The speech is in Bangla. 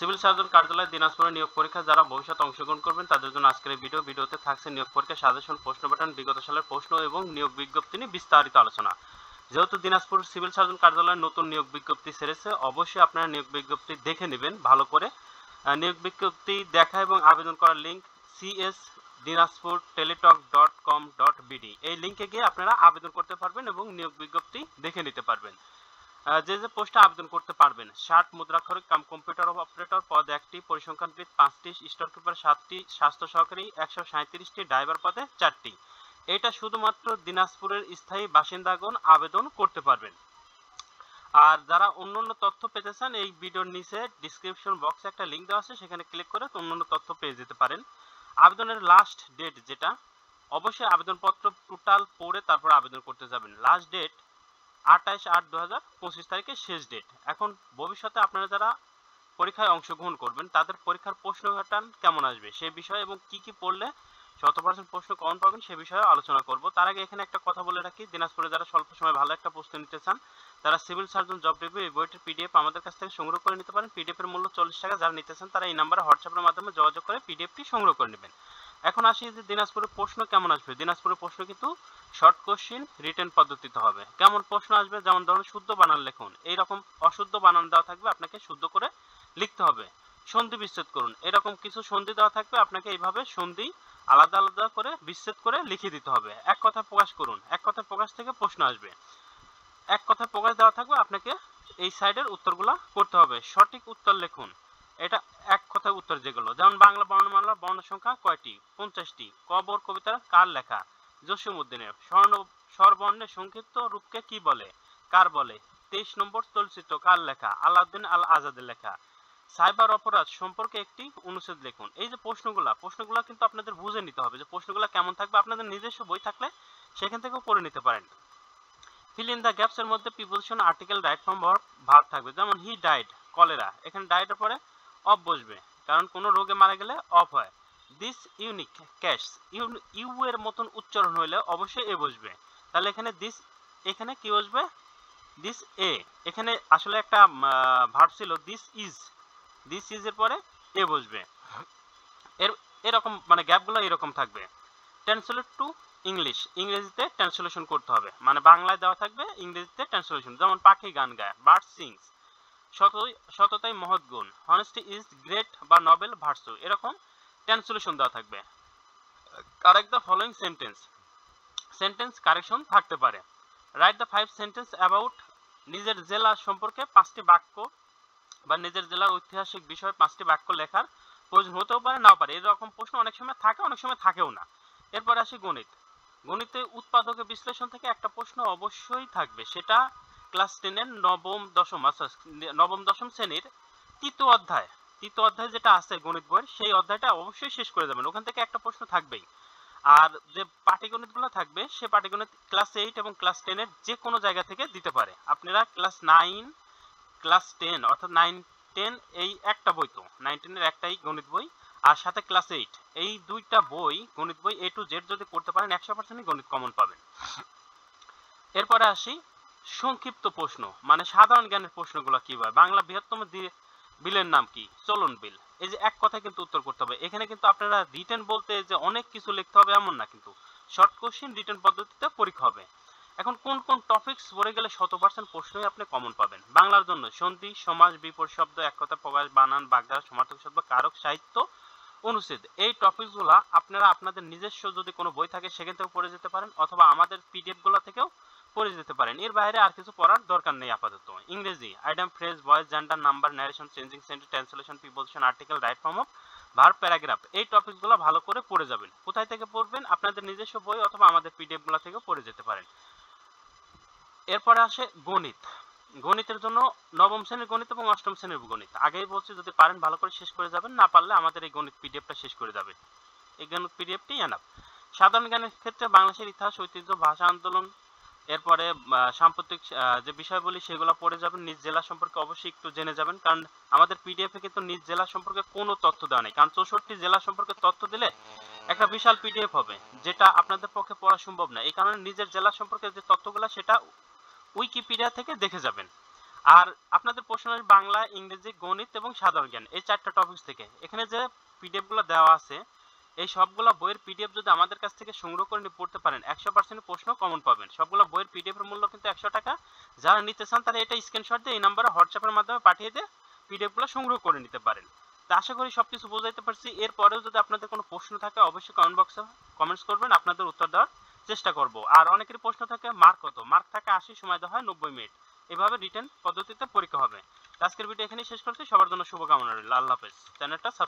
সিভিল সার্জন কার্যালয় দিনাজপুরে নিয়োগ পরীক্ষা যারা ভবিষ্যতে অংশগ্রহণ করবেন তাদের জন্য আজকের এই ভিডিওতে থাকছে নিয়োগ পরীক্ষা সাজেশন, প্রশ্ন প্যাটার্ন, বিগত সালের প্রশ্ন এবং নিয়োগ বিজ্ঞপ্তি নিয়ে বিস্তারিত আলোচনা। যেহেতু দিনাজপুর সিভিল সার্জন কার্যালয়ে নতুন নিয়োগ বিজ্ঞপ্তি ছেড়েছে, অবশ্যই আপনারা নিয়োগ বিজ্ঞপ্তি দেখে নেবেন ভালো করে। নিয়োগ বিজ্ঞপ্তি দেখা এবং আবেদন করার লিঙ্ক cs.dinazpur.teletalk.com.bd এই লিঙ্কে গিয়ে আপনারা আবেদন করতে পারবেন এবং নিয়োগ বিজ্ঞপ্তি দেখে নিতে পারবেন। যে পোস্টে আবেদন করতে পারবেন 60 মুদ্রাক্ষরিক কাম কম্পিউটার অপারেটর পদ 1টি, পরিসংখ্যানবিদ 5টি, স্টোর কিপার 7টি, স্বাস্থ্য সহকারী 137টি, ড্রাইভার পদে 4টি। এটা শুধুমাত্র দিনাজপুরের স্থায়ী বাসিন্দাগণ আবেদন করতে পারবেন। আর যারা অন্যান্য তথ্য পেতে চান এই ভিডিওর নিচে ডেসক্রিপশন বক্সে একটা লিঙ্ক দেওয়া আছে, সেখানে ক্লিক করে অন্যান্য তথ্য পেয়ে যেতে পারেন। আবেদনের লাস্ট ডেট যেটা, অবশ্যই আবেদনপত্র টোটাল পড়ে তারপর আবেদন করতে যাবেন। লাস্ট ডেট 28/8/2025 তারিখে শেষ ডেট। এখন ভবিষ্যতে আপনারা যারা পরীক্ষায় অংশগ্রহণ করবেন তাদের পরীক্ষার প্রশ্ন প্যাটার্ন কেমন আসবে সে বিষয়ে এবং কি কি পড়লে 100% প্রশ্ন কমন পাবেন সে বিষয়ে আলোচনা করব। তার আগে এখানে একটা কথা বলে রাখি, দিনাজপুরে যারা স্বল্প সময় ভালো একটা প্রস্তুতি নিতে চান তারা সিভিল সার্জন জব রিভিউ এই বইটির পিডিএফ আমাদের কাছ থেকে সংগ্রহ করে নিতে পারেন। পিডিএফ এর মূল্য 40 টাকা। যারা নিতে চান তারা এই নাম্বারে হোয়াটসঅ্যাপের মাধ্যমে যোগাযোগ করে পিডিএফটি সংগ্রহ করে নেবেন। এখন আসি যে দিনাজপুরের প্রশ্ন কেমন আসবে। দিনাজপুরের প্রশ্ন কিন্তু শর্ট কোশ্চিন রিটেন পদ্ধতিতে হবে। কেমন প্রশ্ন আসবে, যেমন ধরুন শুদ্ধ বানান লিখুন, এইরকম অশুদ্ধ বানান দেওয়া থাকবে, আপনাকে শুদ্ধ করে লিখতে হবে। সন্ধি বিচ্ছেদ করুন, এরকম কিছু সন্ধি দেওয়া থাকবে, আপনাকে এইভাবে সন্ধি আলাদা আলাদা করে বিচ্ছেদ করে লিখে দিতে হবে। এক কথায় প্রকাশ করুন, এক কথায় প্রকাশ থেকে প্রশ্ন আসবে। এক কথায় প্রকাশ দেওয়া থাকবে, আপনাকে এই সাইডের উত্তরগুলো করতে হবে। সঠিক উত্তর লিখুন, এটা এক কথায় উত্তর যেগুলো, যেমন বাংলা বর্ণমালা বর্ণ সংখ্যা কয়টি, 50টি। কবর কবিতা কার লেখা, জসীমউদ্দিনের। স্বরবর্ণের সংক্ষিপ্ত রূপকে কি বলে, কার বলে। 23 নম্বর চলচ্চিত্র কার লেখা, আলাউদ্দিন আল আজাদের লেখা। সাইবার অপরাধ সম্পর্কে একটি অনুচ্ছেদ লিখুন। এই যে প্রশ্নগুলো কিন্তু আপনাদের বুঝে নিতে হবে যে প্রশ্নগুলো কেমন থাকবে। আপনাদের নিজস্ব বই থাকলে সেখান থেকেও পড়ে নিতে পারেন। ফিল ইন দ্য গ্যাপস এর মধ্যে preposition, article, right form, verb থাকবে। যেমন হি ডাইড, কলেরা, এখানে ডাইড এর পরে অফ বসবে, কারণ কোনো রোগে মারা গেলে অফ হয়। দিস ইউনিক ক্যাশ, ইউ এর মতন উচ্চারণ হইলে অবশ্যই এ বসবে, তাহলে এখানে দিস, এখানে কি বসবে, দিস এ। এখানে আসলে একটা ভার্ব ছিল দিস ইজ এর পরে এ বসবে। এরকম মানে গ্যাপগুলো এরকম থাকবে। ট্রান্সলেট টু ইংলিশ, ইংরেজিতে ট্রান্সলেশন করতে হবে, মানে বাংলায় দেওয়া থাকবে ইংরেজিতে ট্রান্সলেশন। যেমন পাখি গান গায়, বার্ড সিংস। সততাই মহৎ গুণ, হনেস্টি ইজ গ্রেট বা নোবেল ভার্চু, এরকম ট্রান্সলেশন দেওয়া থাকবে। Correct the following sentence correction থাকতে পারে। রাইট দ্য 5 সেন্টেন্স অ্যাবাউট, নিজের জেলা সম্পর্কে 5টি বাক্য বা নিজের জেলার ঐতিহাসিক বিষয়ে 5টি বাক্য লেখার প্রয়োজন হতেও পারে, নাও পারে। এরকম প্রশ্ন অনেক সময় থাকে, অনেক সময় থাকেও না। এরপরে আসি গণিত। গণিতে উৎপাদক বিশ্লেষণ থেকে একটা প্রশ্ন অবশ্যই থাকবে, সেটা ক্লাস 10-এর নবম দশম শ্রেণীর তৃতীয় অধ্যায় যেটা আছে গণিত বইয়ের, সেই অধ্যায়টা অবশ্যই শেষ করে যাবেন, ওখান থেকে একটা প্রশ্ন থাকবেই। আর যে পাটিগণিতগুলো থাকবে সে পাটিগণিত ক্লাস 8 এবং ক্লাস 10-এর যে কোনো জায়গা থেকে দিতে পারে। আপনারা ক্লাস 9, ক্লাস 10 অর্থাৎ 9, 10 এই একটা বই, তো 9, 10-এর একটাই গণিত বই, আর সাথে ক্লাস 8 এই দুইটা বই গণিত বই A to Z যদি পড়তে পারেন 100% গণিত কমন পাবেন। এরপরে আসি সংক্ষিপ্ত প্রশ্ন, মানে সাধারণ জ্ঞানের প্রশ্নগুলো কিভাবে। বাংলা বৃহত্তম বিলের নাম কি, চলন বিল। এই যে এক কথায় কিন্তু উত্তর করতে হবে। এখানে কিন্তু আপনারা রিটেন বলতে যে অনেক কিছু লিখতে হবে এমন না, কিন্তু শর্ট কোশ্চেন রিটেন পদ্ধতিতে পরীক্ষা হবে। এখন কোন কোন টপিকস পড়ে গেলে 100% প্রশ্নই আপনি কমন পাবেন। বাংলার জন্য সন্ধি, সমাস, বিপরীত শব্দ, এক কথা প্রকাশ, বানান, বাগধারা, সমার্থক শব্দ, কারক, সাহিত্য, অনুচ্ছেদ, এই টপিকসগুলো আপনারা আপনাদের নিজস্ব যদি কোনো বই থাকে সেখান থেকেও পড়ে যেতে পারেন, অথবা আমাদের পিডিএফ গুলো থেকেও পড়ে যেতে পারেন। এর বাইরে আর কিছু পড়ার দরকার নেই আপাতত। ইংরেজি item, phrase, voice, gender, number, narration, changing sentence, translation, preposition, article, right form of verb, paragraph, এই টপিকসগুলো ভালো করে পড়ে যাবেন। কোথায় থেকে পড়বেন, আপনাদের নিজস্ব বই অথবা আমাদের পিডিএফ গুলো থেকেও পড়ে যেতে পারেন। এরপরে আসে গণিত। গণিতের জন্য নবম শ্রেণীর গণিত এবং অষ্টম শ্রেণীর গণিত আগেই বলছি, যদি পারেন ভালো করে শেষ করে যাবেন, না পারলে আমাদের এই গণিত পিডিএফটা শেষ করে যাবেন। এই গণিত পিডিএফটি এনাফ। সাধারণ জ্ঞানের ক্ষেত্রে বাংলাদেশের ইতিহাস, ঐতিহ্য, ভাষা আন্দোলন, এরপরে সাম্প্রতিক যে বিষয়গুলি সেগুলো পড়ে যাবেন। নিজ জেলা সম্পর্কে অবশ্যই একটু জেনে যাবেন, কারণ আমাদের পিডিএফে কিন্তু নিজ জেলা সম্পর্কে কোনো তথ্য দেওয়া নেই, কারণ 64 জেলা সম্পর্কে তথ্য দিলে একটা বিশাল পিডিএফ হবে, যেটা আপনাদের পক্ষে পড়া সম্ভব না। এই কারণে নিজের জেলা সম্পর্কে যে তথ্যগুলো সেটা উইকিপিডিয়া থেকে দেখে যাবেন। আর আপনাদের প্রশ্ন আসবে বাংলা, ইংরেজি, গণিত এবং সাধারণ জ্ঞান, এই 4টা টপিকস থেকে। এখানে যে পিডিএফ গুলো দেওয়া আছে, এই সবগুলো বইয়ের পিডিএফ যদি আমাদের কাছ থেকে সংগ্রহ করে নিয়ে পড়তে পারেন, 100% প্রশ্ন কমন পাবেন। সবগুলো বইয়ের পিডিএফ এর মূল্য কিন্তু 100 টাকা। যারা নিতে চান তারা এটা স্ক্রিনশট দিয়ে এই নম্বরে হোয়াটসঅ্যাপের মাধ্যমে পাঠিয়ে দিয়ে পিডিএফ গুলো সংগ্রহ করে নিতে পারেন। তো আশা করি সবকিছু বোঝাইতে পারছি। এরপরেও যদি আপনাদের কোনো প্রশ্ন থাকে অবশ্যই কমেন্ট বক্সে কমেন্টস করবেন, আপনাদের উত্তর দেওয়ার চেষ্টা করব। আর অনেকের প্রশ্ন থাকে মার্ক কত, মার্ক থাকে 80, সময় দেওয়া হয় 90 মিনিট। এভাবে রিটেন পদ্ধতিতে পরীক্ষা হবে। আজকের ভিডিও এখানেই শেষ করছি। সবার জন্য শুভকামনা রইল। আল্লাহ হাফেজ। চ্যানেলটা